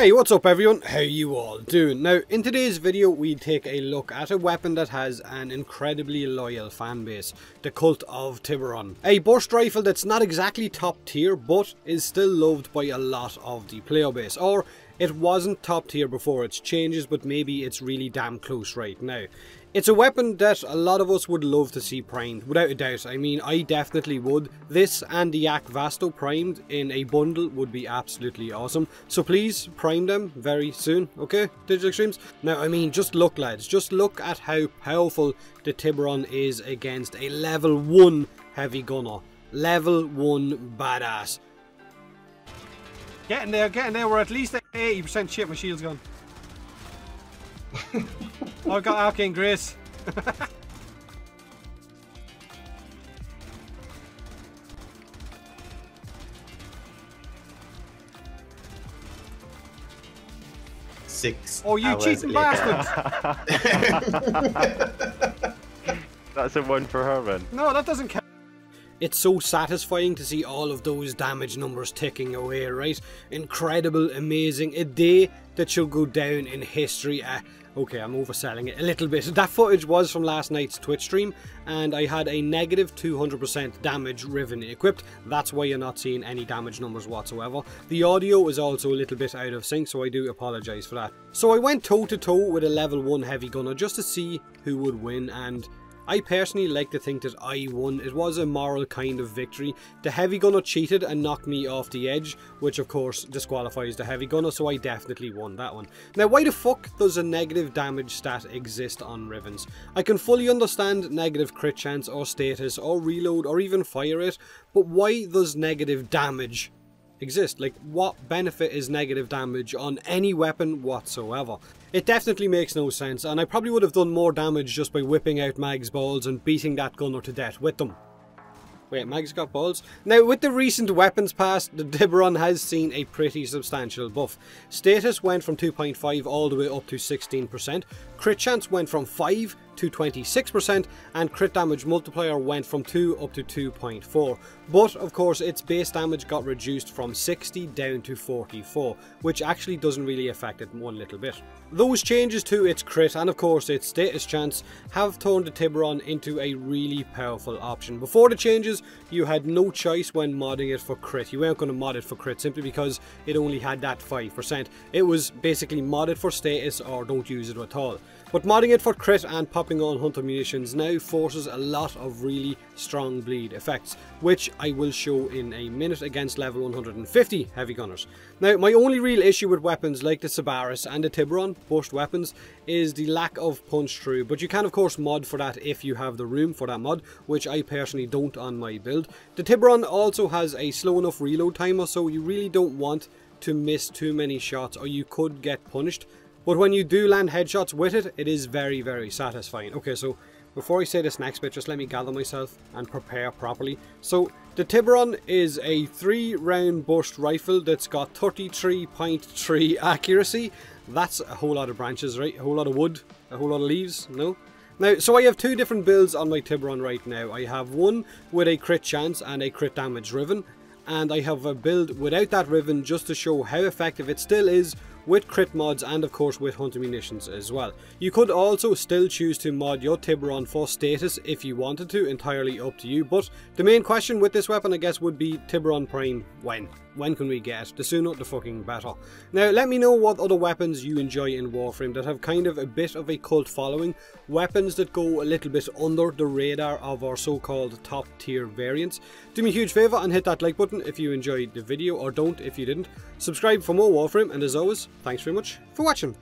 Hey, what's up everyone? How you all doing? Now, in today's video we take a look at a weapon that has an incredibly loyal fan base, the Cult of Tiberon. A burst rifle that's not exactly top tier, but is still loved by a lot of the player base. Or, it wasn't top tier before its changes, but maybe it's really damn close right now. It's a weapon that a lot of us would love to see primed, without a doubt. I mean, I definitely would. This and the Yak Vasto primed in a bundle would be absolutely awesome. So please, prime them very soon, okay, Digital Extremes? Now, I mean, just look lads, just look at how powerful the Tiberon is against a level 1 heavy gunner. Level 1 badass. Getting there, we're at least at 80% shit, my shield's gone. Oh, I've got Arcane Grace. Oh, you cheating bastard! That's a one for Mhern. No, that doesn't count. It's so satisfying to see all of those damage numbers ticking away, right? Incredible, amazing, a day that shall go down in history. Okay, I'm overselling it a little bit. That footage was from last night's Twitch stream, and I had a negative 200% damage Riven equipped. That's why you're not seeing any damage numbers whatsoever. The audio is also a little bit out of sync, so I do apologise for that. So I went toe to toe with a level 1 heavy gunner just to see who would win, and I personally like to think that I won. It was a moral kind of victory. The heavy gunner cheated and knocked me off the edge, which of course disqualifies the heavy gunner, so I definitely won that one. Now, why the fuck does a negative damage stat exist on Rivens? I can fully understand negative crit chance or status or reload or even fire rate, but why does negative damage exist? Like, what benefit is negative damage on any weapon whatsoever? It definitely makes no sense, and I probably would have done more damage just by whipping out Mag's balls and beating that gunner to death with them. Wait, Mag's got balls? Now, with the recent weapons pass, the Tiberon has seen a pretty substantial buff. Status went from 2.5 all the way up to 16%, crit chance went from 5 to 26%, and crit damage multiplier went from 2 up to 2.4. But, of course, its base damage got reduced from 60 down to 44, which actually doesn't really affect it one little bit. Those changes to its crit and, of course, its status chance have turned the Tiberon into a really powerful option. Before the changes, you had no choice when modding it for crit. You weren't going to mod it for crit simply because it only had that 5%. It was basically modded for status or don't use it at all. But modding it for crit and popping on hunter munitions now forces a lot of really strong bleed effects, which I will show in a minute against level 150 heavy gunners. Now, my only real issue with weapons like the Cerberus and the Tiberon, burst weapons, is the lack of punch through, but you can of course mod for that if you have the room for that mod, which I personally don't on my build. The Tiberon also has a slow enough reload timer, so you really don't want to miss too many shots or you could get punished. But when you do land headshots with it, it is very, very satisfying. Okay, so before I say this next bit, just let me gather myself and prepare properly. So, the Tiberon is a 3-round burst rifle that's got 33.3 accuracy. That's a whole lot of branches, right? A whole lot of wood, a whole lot of leaves, no? Now, so I have two different builds on my Tiberon right now. I have one with a crit chance and a crit damage Riven, and I have a build without that Riven just to show how effective it still is with crit mods and of course with hunter munitions as well. You could also still choose to mod your Tiberon for status if you wanted to, entirely up to you, but the main question with this weapon I guess would be Tiberon Prime when? When can we get it? The sooner the fucking better. Now let me know what other weapons you enjoy in Warframe that have kind of a bit of a cult following, weapons that go a little bit under the radar of our so-called top tier variants. Do me a huge favour and hit that like button if you enjoyed the video, or don't if you didn't. Subscribe for more Warframe, and as always, thanks very much for watching.